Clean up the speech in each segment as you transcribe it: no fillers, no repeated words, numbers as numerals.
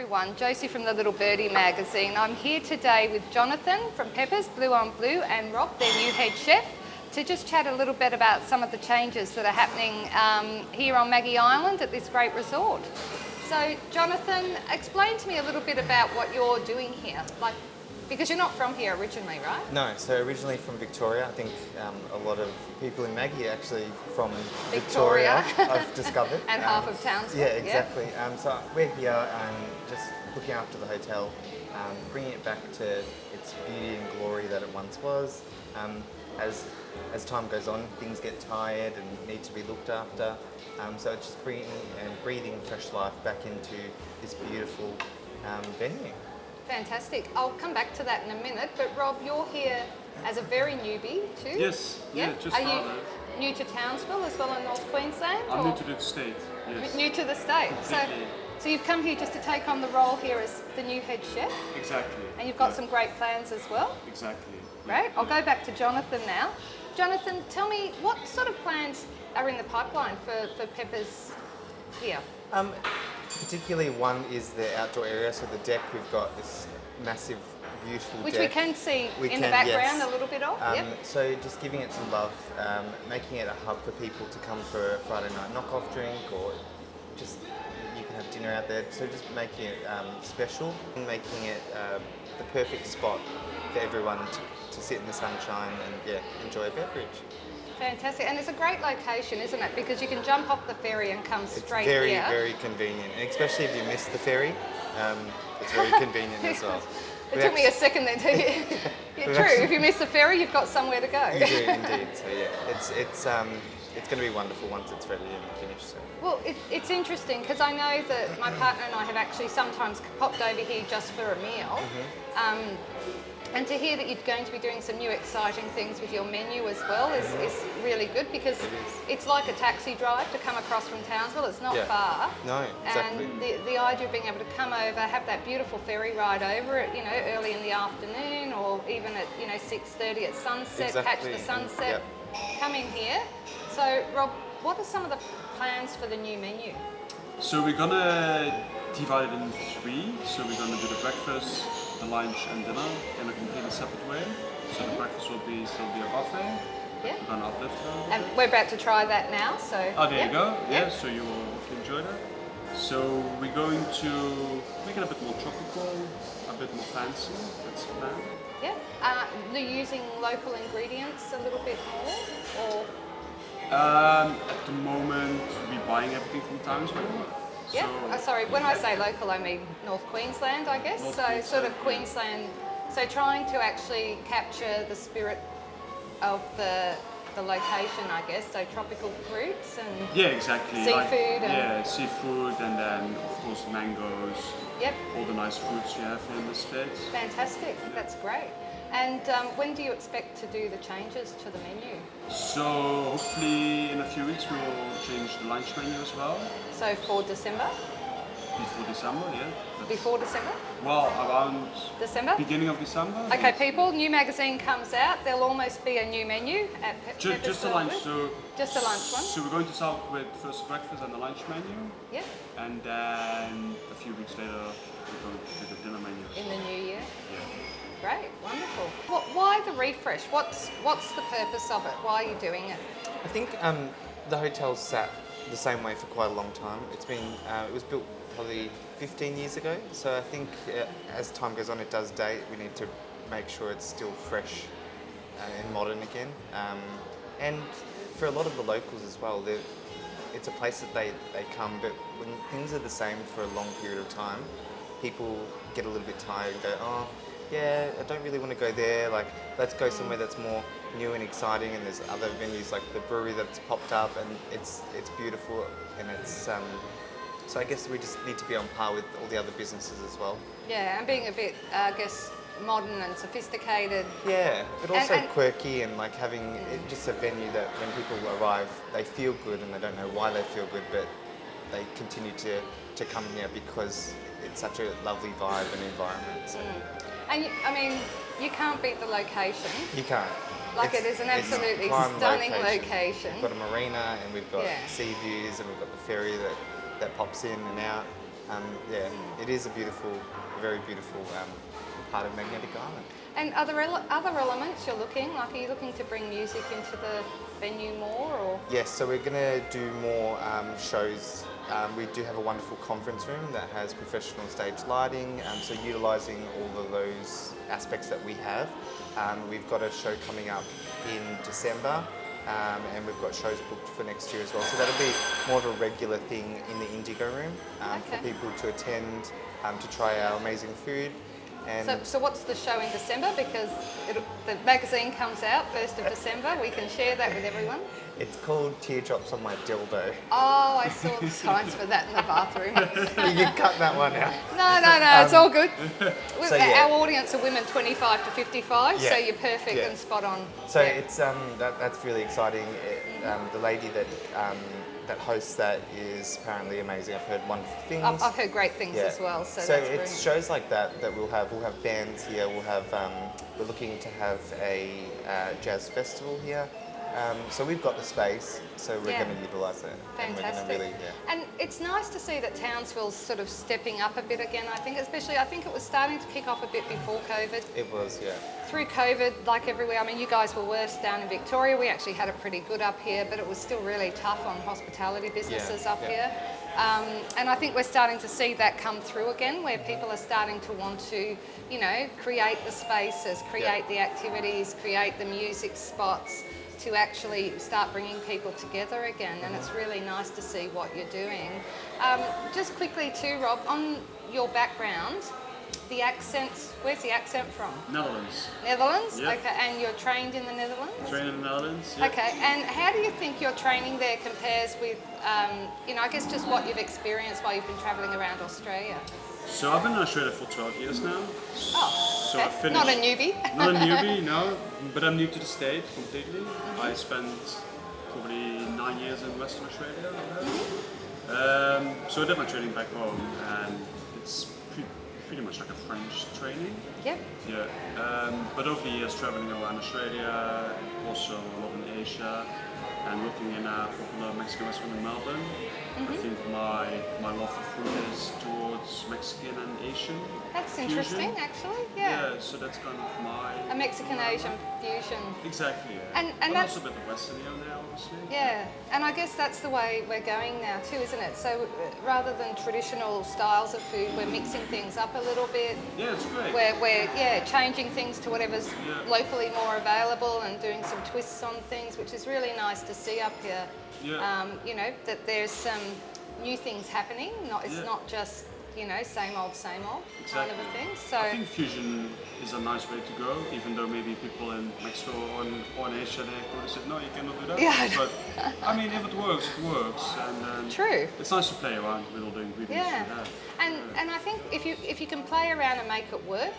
everyone, Josie from the Little Birdie magazine. I'm here today with Jonathan from Pepper's, Blue on Blue, and Rob, their new head chef, to just chat a little bit about some of the changes that are happening here on Maggie Island at this great resort. So Jonathan, explain to me a little bit about what you're doing here, because you're not from here originally, right? No, so originally from Victoria. I think a lot of people in Maggie are actually from Victoria, I've discovered. And half of Townsville. Yeah, exactly. So we're here just looking after the hotel, bringing it back to its beauty and glory that it once was. As time goes on, things get tired and need to be looked after. So it's just bringing and breathing fresh life back into this beautiful venue. Fantastic. I'll come back to that in a minute, but Rob, you're here as a very newbie too? Yes, yeah, just Are started. you new to Townsville as well in North Queensland? I'm or? new to the state, yes. New to the state. So you've come here just to take on the role here as the new head chef? Exactly. And you've got some great plans as well? Exactly. Great. I'll go back to Jonathan now. Jonathan, tell me, what sort of plans are in the pipeline for Pepper's here? Particularly one is the outdoor area, so the deck, we've got this massive, beautiful Which deck. we can see in the can, background yes. a little bit of. Yep. So just giving it some love, making it a hub for people to come for a Friday night knock-off drink, or just you can have dinner out there. So just making it special and making it the perfect spot for everyone to sit in the sunshine and enjoy a beverage. Fantastic. And it's a great location, isn't it? Because you can jump off the ferry and come straight here. here. Very convenient, and especially if you miss the ferry, it's very convenient as well. It took me a second then to hear. Yeah, true. If you miss the ferry, you've got somewhere to go. You do indeed. So yeah, it's going to be wonderful once it's ready and finished. So. Well, it's interesting because I know that my partner and I have actually sometimes popped over here just for a meal. And to hear that you're going to be doing some new exciting things with your menu as well is really good, because it's like a taxi drive to come across from Townsville. It's not far. No, exactly. And the idea of being able to come over, have that beautiful ferry ride over it, early in the afternoon, or even at 6:30 at sunset, catch the sunset, come in here. So Rob, what are some of the plans for the new menu? So we're gonna divide it in three. So we're gonna do the breakfast, the lunch and dinner in a completely separate way. So the breakfast will still be a buffet. Yeah. We're gonna uplift it. And we're about to try that now, so... Oh, there you go. Yeah, so you will hopefully enjoy that. So we're going to make it a bit more tropical, a bit more fancy. That's the plan. Yeah. Are you using local ingredients a little bit more, or...? At the moment, we're buying everything from Townsville. Yeah, So, sorry, when I say local, I mean North Queensland, I guess. North So Queensland, sort of Queensland, so trying to actually capture the spirit of the location, I guess. So tropical fruits and yeah, exactly. seafood. Yeah, seafood, and then of course mangoes. Yep, All the nice fruits you have here in the States. fantastic. That's great. And when do you expect to do the changes to the menu? So hopefully in a few weeks we will change the lunch menu as well. So for December? Before December, yeah. Before December? Well, around December? beginning of December. Okay, people, new magazine comes out. There'll almost be a new menu at Pepper's Just a lunch. Burger. Just a lunch one? So we're going to start with first breakfast and the lunch menu, Yep, and then a few weeks later we're going to do the dinner menu. in the new year. Yeah. Great, wonderful. Why the refresh? What's the purpose of it? Why are you doing it? I think the hotel's sat the same way for quite a long time. It's been it was built probably 15 years ago, so I think as time goes on it does date. We need to make sure it's still fresh and modern again. And for a lot of the locals as well, it's a place that they come, but when things are the same for a long period of time, people get a little bit tired and go, oh yeah, I don't really want to go there, like let's go somewhere that's more new and exciting, and there's other venues like the brewery that's popped up, and it's beautiful, and it's so I guess we just need to be on par with all the other businesses as well. Yeah, and being a bit, I guess, modern and sophisticated. Yeah, but also And- quirky, and like having just a venue that when people arrive they feel good, and they don't know why they feel good, but they continue to come here because it's such a lovely vibe and environment. So. And I mean, you can't beat the location. You can't. Like it is an it's absolutely prime stunning location. We've got a marina, and we've got Yeah. sea views, and we've got the ferry that pops in and out. Yeah, it is a very beautiful part of Magnetic Island. And are there other elements you're looking? Like, are you looking to bring music into the venue more, or? Yes, so we're going to do more shows. We do have a wonderful conference room that has professional stage lighting, so utilising all of those aspects that we have. We've got a show coming up in December, and we've got shows booked for next year as well. So that'll be more of a regular thing in the Indigo Room for Okay. people to attend, to try our amazing food. And So what's the show in December? Because the magazine comes out 1st of December. We can share that with everyone. it's called Teardrops on My Dildo. Oh, I saw the signs for that in the bathroom. You can cut that one out. No, it's all good. So, yeah. Our audience are women 25 to 55, so Yeah. you're perfect Yeah. and spot on. So Yeah. it's that's really exciting. The lady that hosts that is apparently amazing. I've heard wonderful things. I've heard great things Yeah. as well, so So that's it's brilliant. shows like that that we'll have. We'll have bands here. We'll have. We're looking to have a jazz festival here. So we've got the space. So we're Yeah. going to utilise it. And we're Fantastic. going to really, yeah. And it's nice to see that Townsville's sort of stepping up a bit again, I think, especially I think it was starting to kick off a bit before COVID. It was, yeah. Through COVID, like everywhere, I mean, you guys were worse down in Victoria. We actually had it pretty good up here, but it was still really tough on hospitality businesses up yeah. here. And I think we're starting to see that come through again, where people are starting to want to, you know, create the spaces, create the activities, create the music spots to actually start bringing people together again. And it's really nice to see what you're doing. Just quickly too, Rob, on your background, the accents, where's the accent from? Netherlands. Netherlands? Yeah. Okay, and you're trained in the Netherlands? Train in the Netherlands. Yeah. Okay, and how do you think your training there compares with, you know, I guess just what you've experienced while you've been travelling around Australia? So I've been in Australia for 12 years now. Oh, So I okay. finished. Not a newbie. Not a newbie, no. But I'm new to the state completely. I spent probably 9 years in Western Australia. So I did my training back home, and it's pretty much like a French training. Yep. Yeah. But over the years, traveling around Australia, also a lot in Asia, and working in a popular Mexican restaurant in Melbourne. I think my love for food is towards Mexican and Asian. That's fusion. interesting, actually. Yeah. Yeah, so that's kind of my... A Mexican-Asian fusion. Exactly, yeah. And But that's- also a bit of Western here and there, obviously. Yeah, and I guess that's the way we're going now too, isn't it? So rather than traditional styles of food, we're mixing things up a little bit. Yeah, it's great. We're changing things to whatever's Yeah. locally more available and doing some twists on things, which is really nice to see up here. Yeah. You know, that there's some new things happening. It's Yeah. not just, you know, same old kind of a thing. So I think fusion is a nice way to go, even though maybe people in Mexico or in Asia, they probably said, no, you cannot do that. Yeah. But I mean, if it works, it works. And true. it's nice to play around with all the ingredients Yeah, we have. and I think if you can play around and make it work,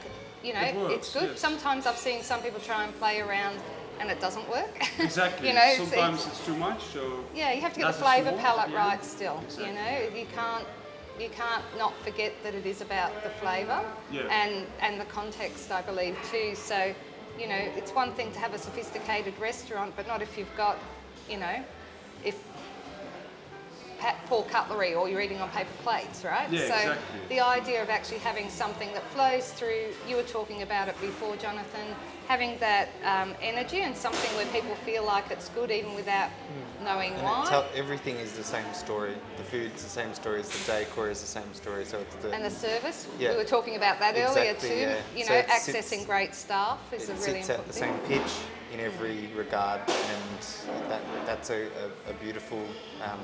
you know, It works, it's good. yes. Sometimes I've seen some people try and play around and it doesn't work. Exactly. you know, Sometimes it's too much, so... yeah, you have to get that's the what you flavour want, palette yeah. right still. Exactly. You know, you can't not forget that it is about the flavour Yeah. and the context, I believe too. So, you know, it's one thing to have a sophisticated restaurant, but not if you've got, you know, if poor cutlery or you're eating on paper plates, right? Yeah, so exactly. the idea of actually having something that flows through, you were talking about it before, Jonathan, having that energy and something where people feel like it's good even without knowing why. Everything is the same story. The food's the same story as the decor is the same story. So it's the And the service, Yeah. we were talking about that earlier Exactly, too. yeah. You So know, it sits- accessing great staff is a it really sits at important the thing. same pitch in every regard, and that's a beautiful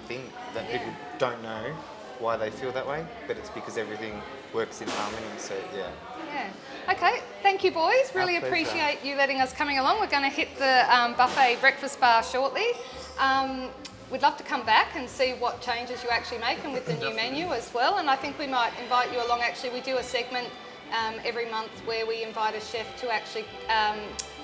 thing that Yeah. people don't know why they feel that way, but it's because everything works in harmony. So yeah. Yeah. Okay. Thank you, boys. Really Our pleasure. appreciate you letting us coming along. We're going to hit the buffet breakfast bar shortly. We'd love to come back and see what changes you actually make and with the new menu as well. And I think we might invite you along. Actually, we do a segment every month where we invite a chef to actually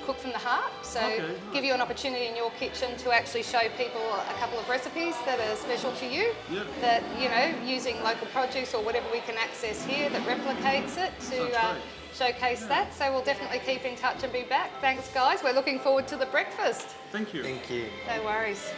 cook from the heart. So Okay, give you an opportunity in your kitchen to actually show people a couple of recipes that are special to you. Yep. That, you know, using local produce or whatever we can access here that replicates it to Sounds great. showcase that. So we'll definitely keep in touch and be back. Thanks, guys. We're looking forward to the breakfast. Thank you. Thank you. No worries.